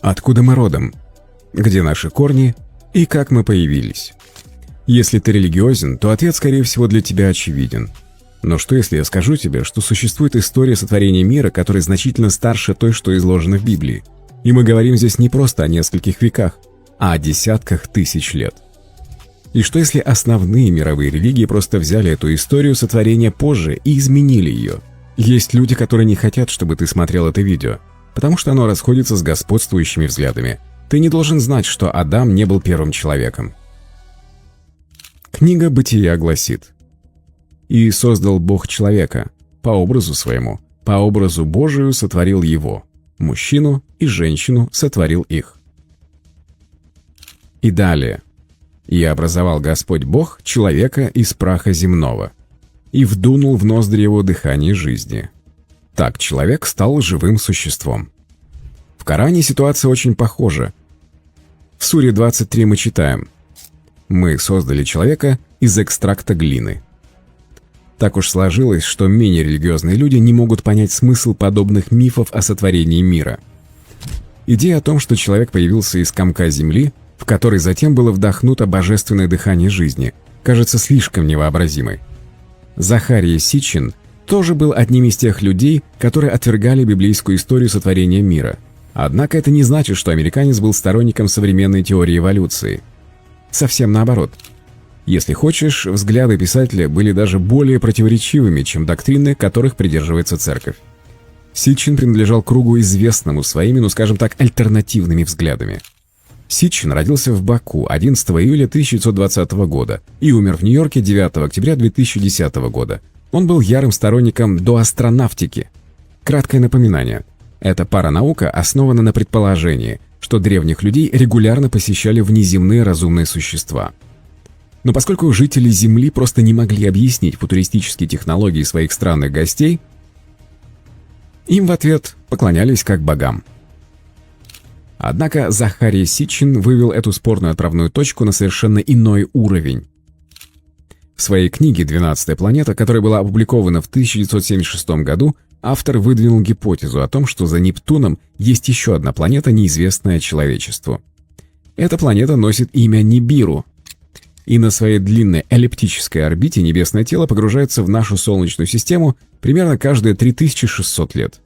Откуда мы родом? Где наши корни? И как мы появились? Если ты религиозен, то ответ, скорее всего, для тебя очевиден. Но что, если я скажу тебе, что существует история сотворения мира, которая значительно старше той, что изложена в Библии? И мы говорим здесь не просто о нескольких веках, а о десятках тысяч лет. И что, если основные мировые религии просто взяли эту историю сотворения позже и изменили ее? Есть люди, которые не хотят, чтобы ты смотрел это видео, потому что оно расходится с господствующими взглядами. Ты не должен знать, что Адам не был первым человеком. Книга Бытия гласит: «И создал Бог человека, по образу своему, по образу Божию сотворил его, мужчину и женщину сотворил их». И далее: «И образовал Господь Бог человека из праха земного, и вдунул в ноздри его дыхание жизни. Так человек стал живым существом». В Коране ситуация очень похожа. В суре 23 мы читаем: «Мы создали человека из экстракта глины». Так уж сложилось, что менее религиозные люди не могут понять смысл подобных мифов о сотворении мира. Идея о том, что человек появился из комка земли, в который затем было вдохнуто божественное дыхание жизни, кажется слишком невообразимой. Захария Ситчин тоже был одним из тех людей, которые отвергали библейскую историю сотворения мира. Однако это не значит, что американец был сторонником современной теории эволюции. Совсем наоборот. Если хочешь, взгляды писателя были даже более противоречивыми, чем доктрины, которых придерживается церковь. Ситчин принадлежал кругу известному своими, скажем так, альтернативными взглядами. Ситчин родился в Баку 11 июля 1920 года и умер в Нью-Йорке 9 октября 2010 года. Он был ярым сторонником доастронавтики. Краткое напоминание. Эта паранаука основана на предположении, что древних людей регулярно посещали внеземные разумные существа. Но поскольку жители Земли просто не могли объяснить футуристические технологии своих странных гостей, им в ответ поклонялись как богам. Однако Захария Ситчин вывел эту спорную отправную точку на совершенно иной уровень. В своей книге «12-я планета», которая была опубликована в 1976 году, автор выдвинул гипотезу о том, что за Нептуном есть еще одна планета, неизвестная человечеству. Эта планета носит имя Нибиру, и на своей длинной эллиптической орбите небесное тело погружается в нашу Солнечную систему примерно каждые 3600 лет.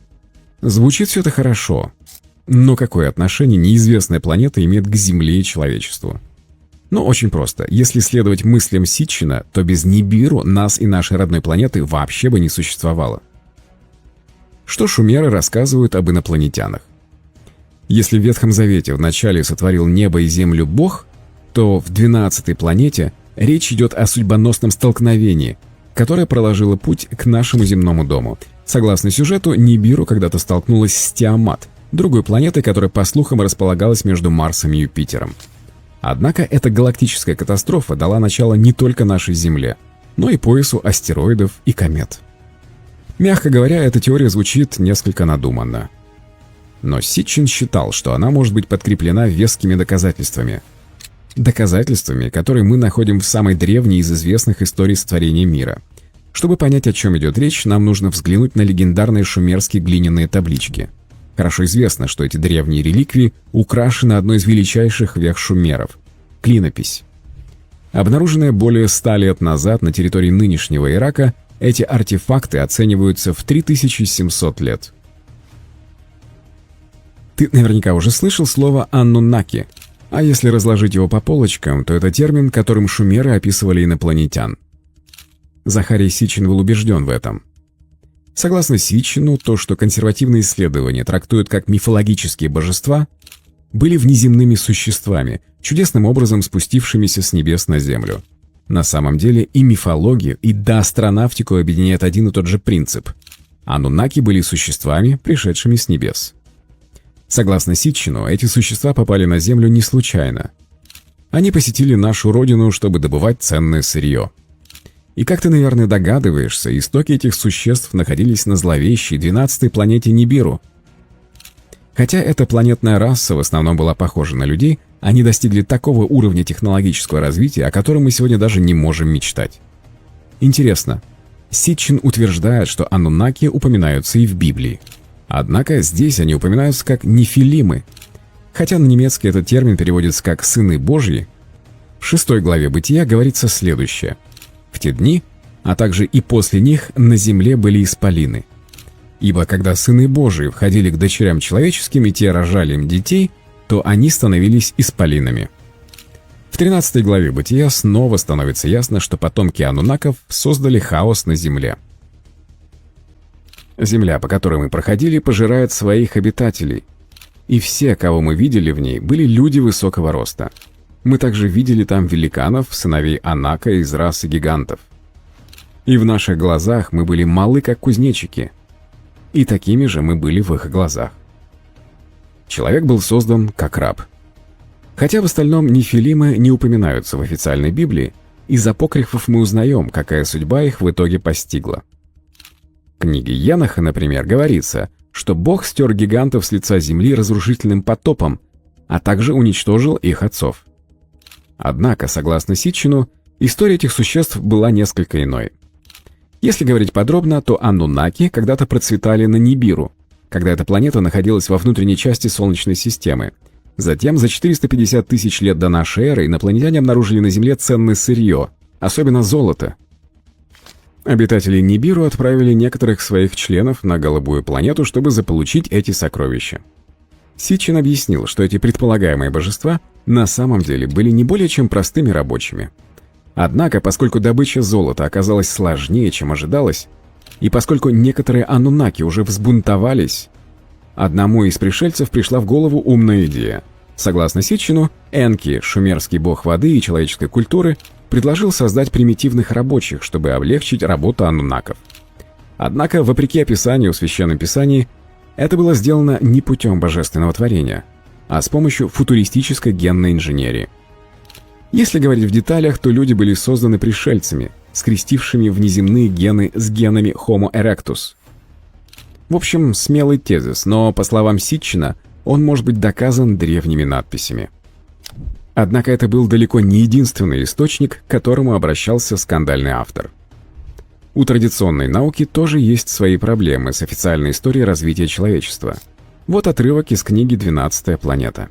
Звучит все это хорошо, но какое отношение неизвестная планета имеет к Земле и человечеству? Ну, очень просто. Если следовать мыслям Ситчина, то без Нибиру нас и нашей родной планеты вообще бы не существовало. Что шумеры рассказывают об инопланетянах? Если в Ветхом Завете вначале сотворил небо и землю Бог, то в 12-й планете речь идет о судьбоносном столкновении, которое проложило путь к нашему земному дому. Согласно сюжету, Нибиру когда-то столкнулась с Тиамат, другой планетой, которая, по слухам, располагалась между Марсом и Юпитером. Однако эта галактическая катастрофа дала начало не только нашей Земле, но и поясу астероидов и комет. Мягко говоря, эта теория звучит несколько надуманно. Но Ситчин считал, что она может быть подкреплена вескими доказательствами. Доказательствами, которые мы находим в самой древней из известных историй сотворения мира. Чтобы понять, о чем идет речь, нам нужно взглянуть на легендарные шумерские глиняные таблички. Хорошо известно, что эти древние реликвии украшены одной из величайших вех шумеров – клинопись. Обнаруженная более 100 лет назад на территории нынешнего Ирака, эти артефакты оцениваются в 3700 лет. Ты наверняка уже слышал слово «аннунаки», а если разложить его по полочкам, то это термин, которым шумеры описывали инопланетян. Захарий Ситчин был убежден в этом. Согласно Ситчину, то, что консервативные исследования трактуют как мифологические божества, были внеземными существами, чудесным образом спустившимися с небес на Землю. На самом деле и мифологию, и доастронавтику объединяет один и тот же принцип. Аннунаки были существами, пришедшими с небес. Согласно Ситчину, эти существа попали на Землю не случайно. Они посетили нашу родину, чтобы добывать ценное сырье. И как ты, наверное, догадываешься, истоки этих существ находились на зловещей 12-й планете Нибиру. Хотя эта планетная раса в основном была похожа на людей, они достигли такого уровня технологического развития, о котором мы сегодня даже не можем мечтать. Интересно, Ситчин утверждает, что аннунаки упоминаются и в Библии. Однако здесь они упоминаются как нефилимы. Хотя на немецкий этот термин переводится как «сыны Божьи», в 6 главе Бытия говорится следующее. «В те дни, а также и после них, на земле были исполины. Ибо когда сыны Божии входили к дочерям человеческим, и те рожали им детей, то они становились исполинами». В 13 главе Бытия снова становится ясно, что потомки ануннаков создали хаос на земле. Земля, по которой мы проходили, пожирает своих обитателей. И все, кого мы видели в ней, были люди высокого роста. Мы также видели там великанов, сыновей Анака из расы гигантов. И в наших глазах мы были малы, как кузнечики. И такими же мы были в их глазах. Человек был создан как раб. Хотя в остальном нефилимы не упоминаются в официальной Библии, из апокрифов мы узнаем, какая судьба их в итоге постигла. В книге Еноха, например, говорится, что Бог стер гигантов с лица земли разрушительным потопом, а также уничтожил их отцов. Однако, согласно Ситчину, история этих существ была несколько иной. Если говорить подробно, то ануннаки когда-то процветали на Нибиру, когда эта планета находилась во внутренней части Солнечной системы. Затем, за 450 тысяч лет до нашей эры, инопланетяне обнаружили на Земле ценное сырье, особенно золото. Обитатели Нибиру отправили некоторых своих членов на голубую планету, чтобы заполучить эти сокровища. Ситчин объяснил, что эти предполагаемые божества на самом деле были не более чем простыми рабочими. Однако, поскольку добыча золота оказалась сложнее, чем ожидалось, и поскольку некоторые ануннаки уже взбунтовались, одному из пришельцев пришла в голову умная идея. Согласно Ситчину, Энки, шумерский бог воды и человеческой культуры, предложил создать примитивных рабочих, чтобы облегчить работу ануннаков. Однако, вопреки описанию в Священном Писании, это было сделано не путем божественного творения, а с помощью футуристической генной инженерии. Если говорить в деталях, то люди были созданы пришельцами, скрестившими внеземные гены с генами Homo erectus. В общем, смелый тезис, но, по словам Ситчина, он может быть доказан древними надписями. Однако это был далеко не единственный источник, к которому обращался скандальный автор. У традиционной науки тоже есть свои проблемы с официальной историей развития человечества. Вот отрывок из книги «12-я планета».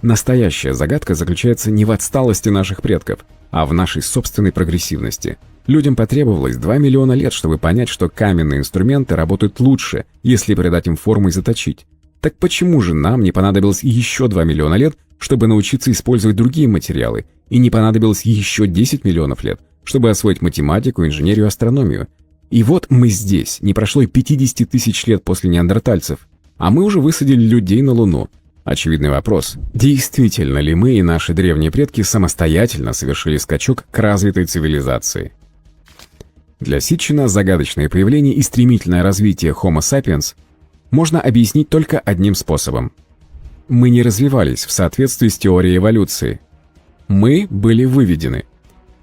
Настоящая загадка заключается не в отсталости наших предков, а в нашей собственной прогрессивности. Людям потребовалось 2 миллиона лет, чтобы понять, что каменные инструменты работают лучше, если придать им форму и заточить. Так почему же нам не понадобилось еще 2 миллиона лет, чтобы научиться использовать другие материалы, и не понадобилось еще 10 миллионов лет, чтобы освоить математику, инженерию, астрономию? И вот мы здесь, не прошло и 50 тысяч лет после неандертальцев, а мы уже высадили людей на Луну. Очевидный вопрос: действительно ли мы и наши древние предки самостоятельно совершили скачок к развитой цивилизации? Для Ситчина загадочное появление и стремительное развитие Homo sapiens можно объяснить только одним способом. Мы не развивались в соответствии с теорией эволюции. Мы были выведены.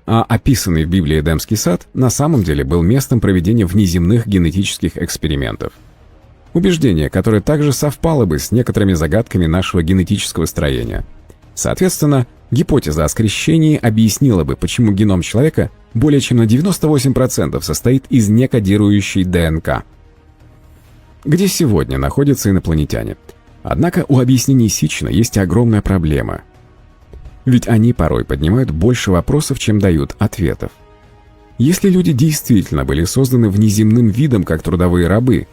А описанный в Библии Эдемский сад на самом деле был местом проведения внеземных генетических экспериментов. Убеждение, которое также совпало бы с некоторыми загадками нашего генетического строения. Соответственно, гипотеза о скрещении объяснила бы, почему геном человека более чем на 98% состоит из некодирующей ДНК. Где сегодня находятся инопланетяне? Однако у объяснений Ситчина есть огромная проблема. Ведь они порой поднимают больше вопросов, чем дают ответов. Если люди действительно были созданы внеземным видом, как трудовые рабы,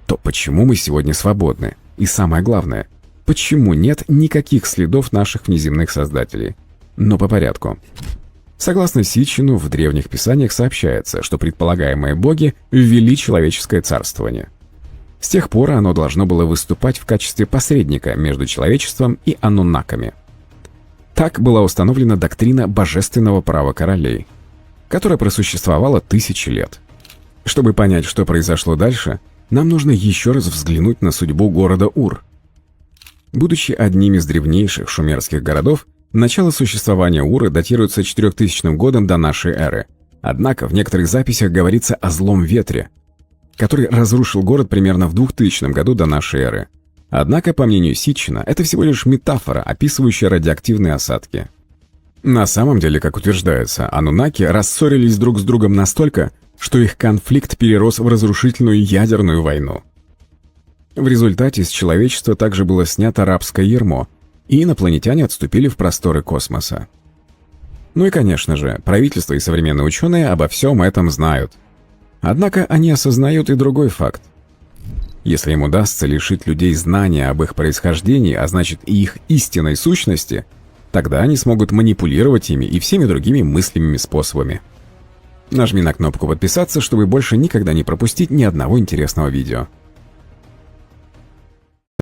то почему мы сегодня свободны? И самое главное, почему нет никаких следов наших внеземных создателей? Но по порядку. Согласно Ситчину, в древних писаниях сообщается, что предполагаемые боги ввели человеческое царствование. С тех пор оно должно было выступать в качестве посредника между человечеством и ануннаками. Так была установлена доктрина божественного права королей, которая просуществовала тысячи лет. Чтобы понять, что произошло дальше, нам нужно еще раз взглянуть на судьбу города Ур. Будучи одним из древнейших шумерских городов, начало существования Ура датируется 4000 годом до нашей эры. Однако в некоторых записях говорится о злом ветре, который разрушил город примерно в 2000 году до нашей эры. Однако, по мнению Ситчина, это всего лишь метафора, описывающая радиоактивные осадки. На самом деле, как утверждается, ануннаки рассорились друг с другом настолько, что их конфликт перерос в разрушительную ядерную войну. В результате с человечества также было снято рабское ярмо, и инопланетяне отступили в просторы космоса. Ну и, конечно же, правительство и современные ученые обо всем этом знают. Однако они осознают и другой факт. Если им удастся лишить людей знания об их происхождении, а значит и их истинной сущности, тогда они смогут манипулировать ими и всеми другими мыслимыми способами. Нажми на кнопку «Подписаться», чтобы больше никогда не пропустить ни одного интересного видео.